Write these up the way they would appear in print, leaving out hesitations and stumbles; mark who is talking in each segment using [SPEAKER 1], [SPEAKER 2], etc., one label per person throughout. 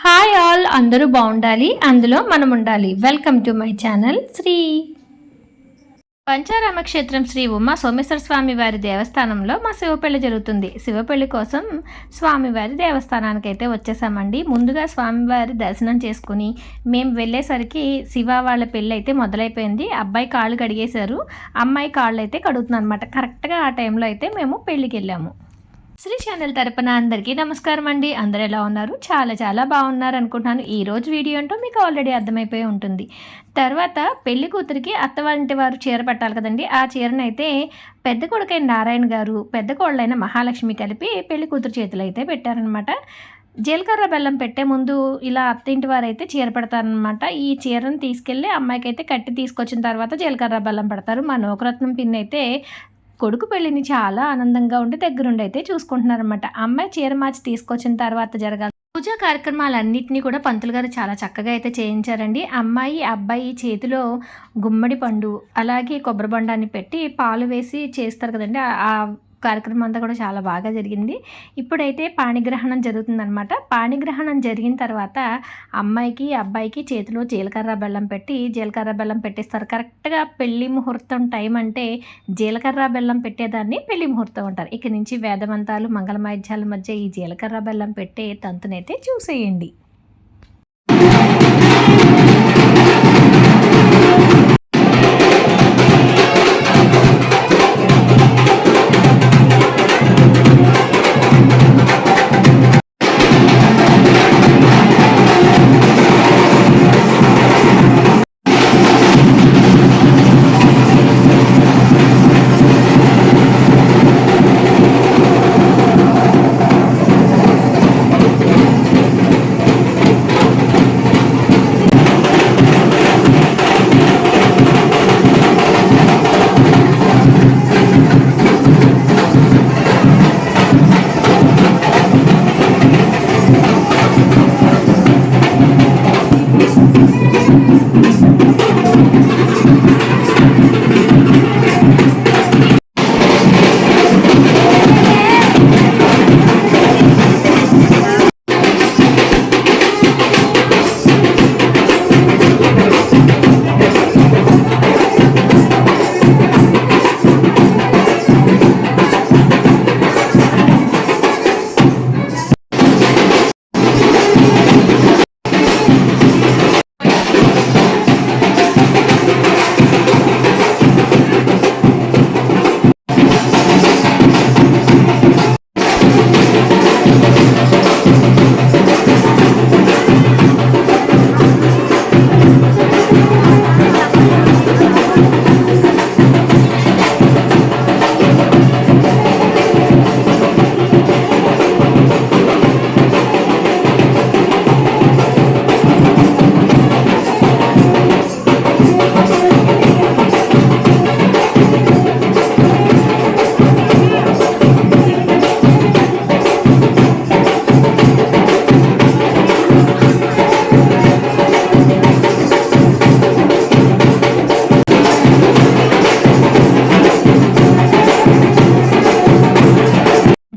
[SPEAKER 1] Hi all, అందరూ బాగుండాలి, అందులో మనం ఉండాలి. Welcome to my channel Sri Pancharama క్షేత్రం శ్రీ ఉమా సోమేశ్వర స్వామి వారి దేవస్థానంలో మా శివపెళ్లి జరుగుతుంది. శివపెళ్లి కోసం స్వామివారి దేవస్థానానికి అయితే వచ్చేసామండి. ముందుగా స్వామివారి దర్శనం చేసుకుని మేము వెళ్ళేసరికి శివ వాళ్ళ పెళ్ళి అయితే మొదలైపోయింది. అబ్బాయి కాళ్ళు కడిగేశారు, అమ్మాయి కాళ్ళు అయితే కడుగుతుంది అనమాట. కరెక్ట్గా ఆ టైంలో అయితే మేము పెళ్ళికి వెళ్ళాము. శ్రీ ఛానల్ తరపున అందరికీ నమస్కారం అండి. అందరూ ఎలా ఉన్నారు? చాలా చాలా బాగున్నారు అనుకుంటున్నాను. ఈరోజు వీడియో అంటూ మీకు ఆల్రెడీ అర్థమైపోయి ఉంటుంది. తర్వాత పెళ్లి కూతురికి అత్తవారింటి వారు చీర పెట్టాలి కదండి. ఆ చీరనైతే పెద్ద కొడుకైన నారాయణ గారు, పెద్ద కోళ్ళైన మహాలక్ష్మి కలిపి పెళ్లి కూతురు చేతులు అయితే పెట్టారనమాట. జీలకర్ర బెల్లం పెట్టే ముందు ఇలా అత్తింటి వారు అయితే చీర పెడతారనమాట. ఈ చీరను తీసుకెళ్ళి అమ్మాయికి అయితే కట్టి తీసుకొచ్చిన తర్వాత జీలకర్ర బెల్లం పెడతారు. మా నూకరత్నం పిన్ అయితే కొడుకు పెళ్ళిని చాలా ఆనందంగా ఉండి దగ్గరుండి అయితే చూసుకుంటున్నారనమాట. అమ్మాయి చీర మార్చి తీసుకొచ్చిన తర్వాత జరగాలి పూజా కార్యక్రమాలన్నింటినీ కూడా పంతులు గారు చాలా చక్కగా అయితే చేయించారండి. అమ్మాయి అబ్బాయి చేతిలో గుమ్మడి పండు అలాగే కొబ్బరి బొండాన్ని పెట్టి పాలు వేసి చేస్తారు కదండి. ఆ కార్యక్రమం అంతా కూడా చాలా బాగా జరిగింది. ఇప్పుడైతే పాణిగ్రహణం జరుగుతుందనమాట. పాణిగ్రహణం జరిగిన తర్వాత అమ్మాయికి అబ్బాయికి చేతిలో జీలకర్ర బెల్లం పెట్టి జీలకర్ర బెల్లం పెట్టేస్తారు. కరెక్ట్గా పెళ్లి ముహూర్తం టైం అంటే జీలకర్ర బెల్లం పెట్టేదాన్ని పెళ్లి ముహూర్తం అంటారు. ఇక నుంచి వేదమంతాలు మంగళమాధ్యాల మధ్య ఈ జీలకర్ర బెల్లం పెట్టే తంతునైతే చూసేయండి.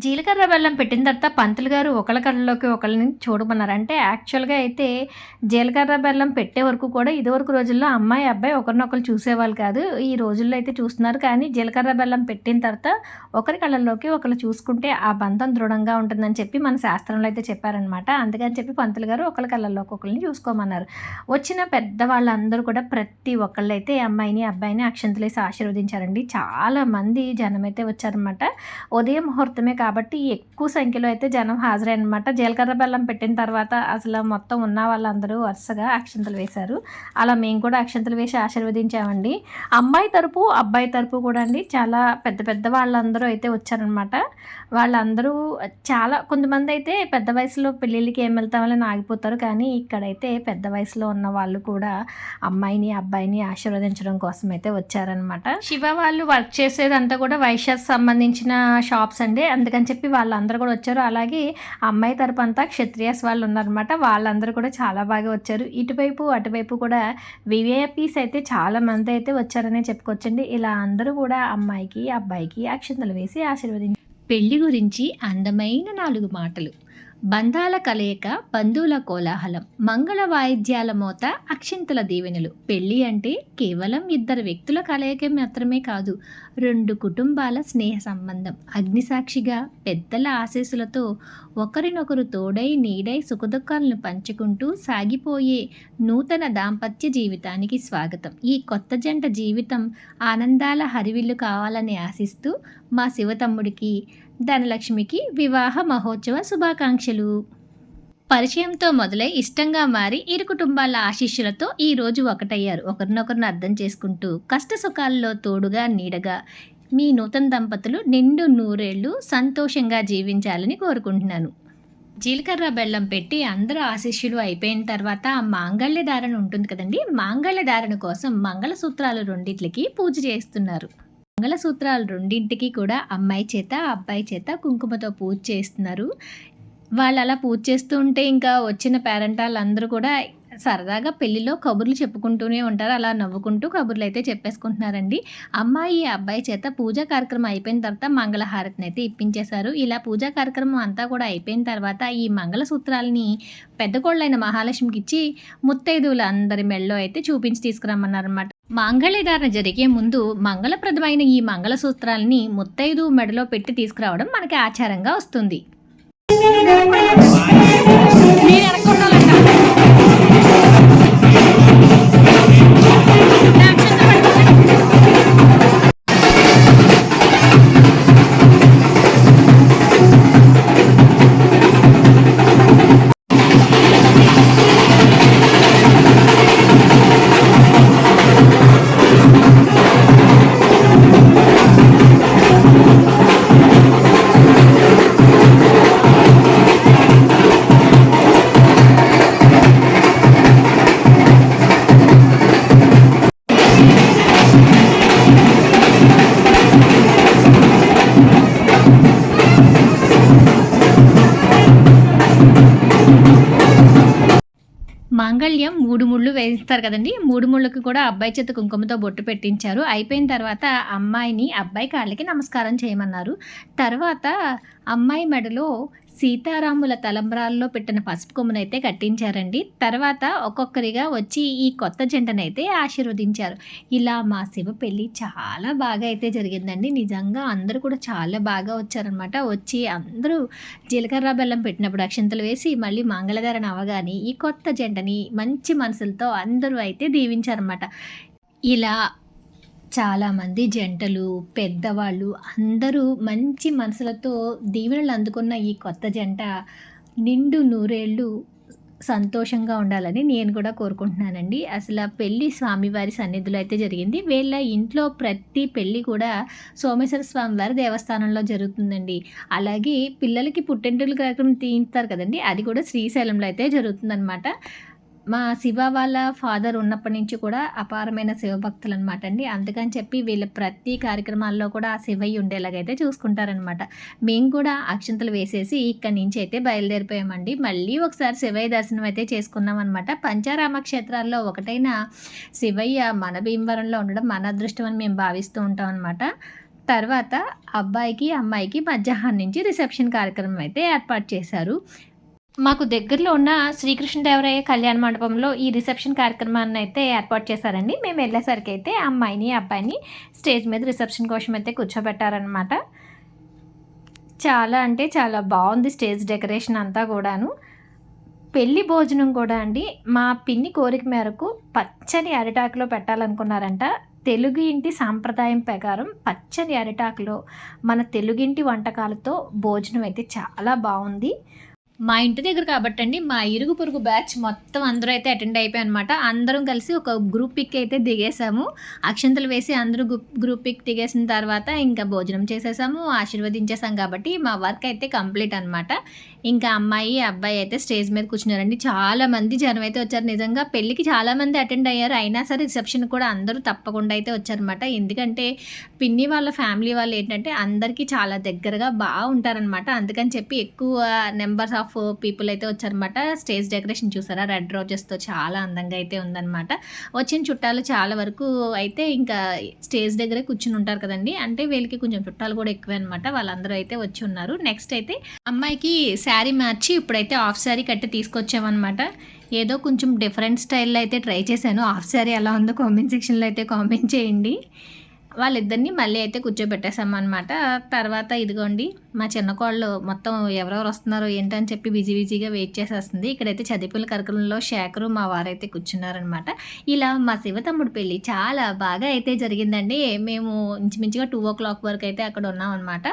[SPEAKER 1] జీలకర్ర బెల్లం పెట్టిన తర్వాత పంతులు గారు ఒకళ్ళ కళ్ళలోకి ఒకళ్ళని చూడమన్నారు. అంటే యాక్చువల్గా అయితే జీలకర్ర బెల్లం పెట్టే వరకు కూడా ఇదివరకు రోజుల్లో అమ్మాయి అబ్బాయి ఒకరినొకరు చూసేవాళ్ళు కాదు. ఈ రోజుల్లో అయితే చూస్తున్నారు. కానీ జీలకర్ర బెల్లం పెట్టిన తర్వాత ఒకరి కళ్ళల్లోకి ఒకళ్ళు చూసుకుంటే ఆ బంధం దృఢంగా ఉంటుందని చెప్పి మన శాస్త్రంలో అయితే చెప్పారనమాట. అందుకని చెప్పి పంతులు గారు ఒకళ్ళ కళ్ళల్లోకి ఒకళ్ళని చూసుకోమన్నారు. వచ్చిన పెద్దవాళ్ళందరూ కూడా ప్రతి ఒక్కళ్ళు అయితే అమ్మాయిని అబ్బాయిని అక్షంతలు వేసి ఆశీర్వదించారండి. చాలామంది జనం అయితే వచ్చారనమాట. ఉదయం ముహూర్తమే కాబట్టి ఎక్కువ సంఖ్యలో అయితే జనం హాజరనమాట. జీలకర్ర బెల్లం పెట్టిన తర్వాత అసలు మొత్తం ఉన్న వాళ్ళందరూ వరుసగా అక్షంతలు వేశారు. అలా మేము కూడా అక్షంతలు వేసి ఆశీర్వదించామండి. అమ్మాయి తరపు అబ్బాయి తరపు కూడా అండి చాలా పెద్ద పెద్ద వాళ్ళందరూ అయితే వచ్చారనమాట. వాళ్ళందరూ చాలా కొంతమంది అయితే పెద్ద వయసులో పెళ్ళిళ్ళకి ఏం వెళ్తామని ఆగిపోతారు. కానీ ఇక్కడైతే పెద్ద వయసులో ఉన్న వాళ్ళు కూడా అమ్మాయిని అబ్బాయిని ఆశీర్వదించడం కోసం అయితే వచ్చారనమాట. శివ వాళ్ళు వర్క్ చేసేదంతా కూడా వైశ్యాస్ సంబంధించిన షాప్స్ అండి. అందుకని చెప్పి చెప్పి వాళ్ళందరూ కూడా వచ్చారు. అలాగే అమ్మాయి తరపు అంతా క్షత్రియాస్ వాళ్ళు ఉన్నారనమాట. వాళ్ళందరూ కూడా చాలా బాగా వచ్చారు. ఇటువైపు అటువైపు కూడా వివిఐపీస్ అయితే చాలా మంది అయితే వచ్చారనే చెప్పుకోవచ్చండి. ఇలా అందరూ కూడా అమ్మాయికి అబ్బాయికి అక్షింతలు వేసి ఆశీర్వదించారు. పెళ్లి గురించి అందమైన 4 మాటలు. బంధాల కలయిక, బంధువుల కోలాహలం, మంగళ వాయిద్యాల మోత, అక్షింతల దీవెనలు. పెళ్ళి అంటే కేవలం 2 వ్యక్తుల కలయిక మాత్రమే కాదు, 2 కుటుంబాల స్నేహ సంబంధం. అగ్నిసాక్షిగా పెద్దల ఆశీస్సులతో ఒకరినొకరు తోడై నీడై సుఖదుఖాలను పంచుకుంటూ సాగిపోయే నూతన దాంపత్య జీవితానికి స్వాగతం. ఈ కొత్త జంట జీవితం ఆనందాల హరివిల్లు కావాలని ఆశిస్తూ మా శివతమ్ముడికి, ధనలక్ష్మికి వివాహ మహోత్సవ శుభాకాంక్షలు. పరిచయంతో మొదలై ఇష్టంగా మారి ఇరు కుటుంబాల ఆశీస్సులతో ఈరోజు ఒకటయ్యారు. ఒకరినొకరిని అర్థం చేసుకుంటూ కష్ట సుఖాల్లో తోడుగా నీడగా మీ నూతన దంపతులు నిండు నూరేళ్లు సంతోషంగా జీవించాలని కోరుకుంటున్నాను. జీలకర్ర బెల్లం పెట్టి అందరూ ఆశీస్సులు అయిపోయిన తర్వాత మాంగళ్య ధారణ ఉంటుంది కదండి. మాంగళ్య ధారణ కోసం మంగళసూత్రాలు 2కి పూజ చేస్తున్నారు. మంగళసూత్రాలు 2కి కూడా అమ్మాయి చేత అబ్బాయి చేత కుంకుమతో పూజ చేస్తున్నారు. వాళ్ళు అలా పూజ చేస్తూ ఉంటే ఇంకా వచ్చిన పేరెంటాళ్ళు అందరూ కూడా సరదాగా పెళ్లిలో కబుర్లు చెప్పుకుంటూనే ఉంటారు. అలా నవ్వుకుంటూ కబుర్లు అయితే చెప్పేసుకుంటున్నారండి. అమ్మాయి అబ్బాయి చేత పూజా కార్యక్రమం అయిపోయిన తర్వాత మంగళహారతిని అయితే ఇప్పించేశారు. ఇలా పూజా కార్యక్రమం అంతా కూడా అయిపోయిన తర్వాత ఈ మంగళసూత్రాలని పెద్ద కోళ్ళైన మహాలక్ష్మికి ఇచ్చి ముత్తైదువులు అందరి మెళ్ళో అయితే చూపించి తీసుకురమ్మన్నారన్నమాట. మాంగళ్యధారణ జరిగే ముందు మంగళప్రదమైన ఈ మంగళసూత్రాలని ముత్తైదు మెడలో పెట్టి తీసుకురావడం మనకి ఆచారంగా వస్తుంది. మాంగళ్యం 3 ముళ్ళు వేయిస్తారు కదండి. 3 ముళ్ళకి కూడా అబ్బాయి చేత కుంకుమతో బొట్టు పెట్టించారు. అయిపోయిన తర్వాత అమ్మాయిని అబ్బాయి కాళ్ళకి నమస్కారం చేయమన్నారు. తర్వాత అమ్మాయి మెడలో సీతారాముల తలంబ్రాల్లో పెట్టిన పసుపు కొమ్మునైతే కట్టించారండి. తర్వాత ఒక్కొక్కరిగా వచ్చి ఈ కొత్త జంటనైతే ఆశీర్వదించారు. ఇలా మా శివ పెళ్ళి చాలా బాగా అయితే జరిగిందండి. నిజంగా అందరూ కూడా చాలా బాగా వచ్చారనమాట. వచ్చి అందరూ జీలకర్ర బెల్లం పెట్టినప్పుడు అక్షింతలు వేసి మళ్ళీ మంగళధారణ అవగానే ఈ కొత్త జంటని మంచి మనసులతో అందరూ అయితే దీవించారన్నమాట. ఇలా చాలామంది జంటలు, పెద్దవాళ్ళు అందరూ మంచి మనసులతో దీవెనలు అందుకున్న ఈ కొత్త జంట నిండు నూరేళ్ళు సంతోషంగా ఉండాలని నేను కూడా కోరుకుంటున్నానండి. అసలు పెళ్ళి స్వామివారి సన్నిధిలో అయితే జరిగింది. వీళ్ళ ఇంట్లో ప్రతి పెళ్ళి కూడా సోమేశ్వర స్వామివారి దేవస్థానంలో జరుగుతుందండి. అలాగే పిల్లలకి పుట్టింటికి కార్యక్రమం తీస్తారు కదండి, అది కూడా శ్రీశైలంలో అయితే జరుగుతుందన్నమాట. మా శివ వాళ్ళ ఫాదర్ ఉన్నప్పటి నుంచి కూడా అపారమైన శివభక్తులు అనమాట అండి. అందుకని చెప్పి వీళ్ళ ప్రతి కార్యక్రమాల్లో కూడా ఆ శివయ్య ఉండేలాగైతే చూసుకుంటారనమాట. మేము కూడా అక్షంతలు వేసేసి ఇక్కడి నుంచి అయితే బయలుదేరిపోయామండి. మళ్ళీ ఒకసారి శివయ్య దర్శనం అయితే చేసుకున్నాం అనమాట. పంచారామ క్షేత్రాల్లో ఒకటైన శివయ్య మన భీమవరంలో ఉండడం మన అదృష్టం అని మేము భావిస్తూ ఉంటాం అనమాట. తర్వాత అబ్బాయికి అమ్మాయికి మధ్యాహ్నం నుంచి రిసెప్షన్ కార్యక్రమం అయితే ఏర్పాటు చేశారు. మాకు దగ్గరలో ఉన్న శ్రీకృష్ణదేవరాయ కళ్యాణ మండపంలో ఈ రిసెప్షన్ కార్యక్రమాన్ని అయితే ఏర్పాటు చేశారండి. మేము వెళ్ళేసరికి అయితే అమ్మాయిని అబ్బాయిని స్టేజ్ మీద రిసెప్షన్ కోసం అయితే కూర్చోబెట్టారనమాట. చాలా అంటే చాలా బాగుంది స్టేజ్ డెకరేషన్ అంతా కూడాను. పెళ్లి భోజనం కూడా అండి మా పిన్ని కోరిక మేరకు పచ్చని అరిటాకులో పెట్టాలనుకున్నారంట. తెలుగు ఇంటి సాంప్రదాయం ప్రకారం పచ్చని అరిటాకులో మన తెలుగింటి వంటకాలతో భోజనం అయితే చాలా బాగుంది. మా ఇంటి దగ్గర కాబట్టి అండి మా ఇరుగు పొరుగు బ్యాచ్ మొత్తం అందరూ అయితే అటెండ్ అయిపోయాయి అనమాట. అందరం కలిసి ఒక గ్రూప్ పిక్ అయితే దిగేసాము. అక్షంతలు వేసి అందరూ గ్రూప్ పిక్ దిగేసిన తర్వాత ఇంకా భోజనం చేసేసాము, ఆశీర్వదించేసాం. కాబట్టి మా వర్క్ అయితే కంప్లీట్ అనమాట. ఇంకా అమ్మాయి అబ్బాయి అయితే స్టేజ్ మీద కూర్చున్నారండి. చాలా మంది జనం అయితే వచ్చారు. నిజంగా పెళ్ళికి చాలామంది అటెండ్ అయ్యారు. అయినా సరే రిసెప్షన్ కూడా అందరూ తప్పకుండా అయితే వచ్చారనమాట. ఎందుకంటే పిన్ని వాళ్ళ ఫ్యామిలీ వాళ్ళు ఏంటంటే అందరికీ చాలా దగ్గరగా ఉంటారనమాట. అందుకని చెప్పి ఎక్కువ నెంబర్స్ ఆఫ్ పీపుల్ అయితే వచ్చారనమాట. స్టేజ్ డెకరేషన్ చూసారా, రెడ్ రోజెస్తో చాలా అందంగా అయితే ఉందనమాట. వచ్చిన చుట్టాలు చాలా వరకు అయితే ఇంకా స్టేజ్ దగ్గరే కూర్చుని ఉంటారు కదండి. అంటే వీళ్ళకి కొంచెం చుట్టాలు కూడా ఎక్కువే అనమాట. వాళ్ళందరూ అయితే వచ్చి ఉన్నారు. నెక్స్ట్ అయితే అమ్మాయికి శారీ మార్చి ఇప్పుడైతే హాఫ్ శారీ కట్టి తీసుకొచ్చామన్నమాట. ఏదో కొంచెం డిఫరెంట్ స్టైల్లో అయితే ట్రై చేశాను. హాఫ్ శారీ ఎలా ఉందో కామెంట్ సెక్షన్లో అయితే కామెంట్ చేయండి. వాళ్ళిద్దరిని మళ్ళీ అయితే కూర్చోబెట్టేసామన్నమాట. తర్వాత ఇదిగోండి మా చిన్న కోళ్ళు మొత్తం ఎవరెవరు వస్తున్నారో ఏంటని చెప్పి బిజీగా వెయిట్ చేసేస్తుంది. ఇక్కడైతే చదివిపుల కరకలంలో శేఖరు మా వారైతే కూర్చున్నారనమాట. ఇలా మా శివ తమ్ముడు పెళ్ళి చాలా బాగా అయితే జరిగిందండి. మేము ఇంచుమించుగా 2:00 వరకు అయితే అక్కడ ఉన్నామన్నమాట.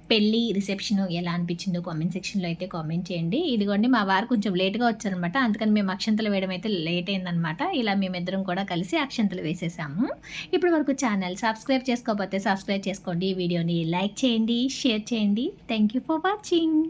[SPEAKER 1] పెళ్ళి రిసెప్షన్ ఎలా అనిపించిందో కామెంట్ సెక్షన్లో అయితే కామెంట్ చేయండి. ఇదిగోండి మా వారు కొంచెం లేట్గా వచ్చారనమాట. అందుకని మేము అక్షంతలు వేయడం అయితే లేట్ అయిందనమాట. ఇలా మేమిద్దరం కూడా కలిసి అక్షంతలు వేసేసాము. ఇప్పటి వరకు ఛానల్ సబ్స్క్రైబ్ చేసుకోకపోతే సబ్స్క్రైబ్ చేసుకోండి. ఈ వీడియోని లైక్ చేయండి, షేర్ చేయండి. Thank you for watching.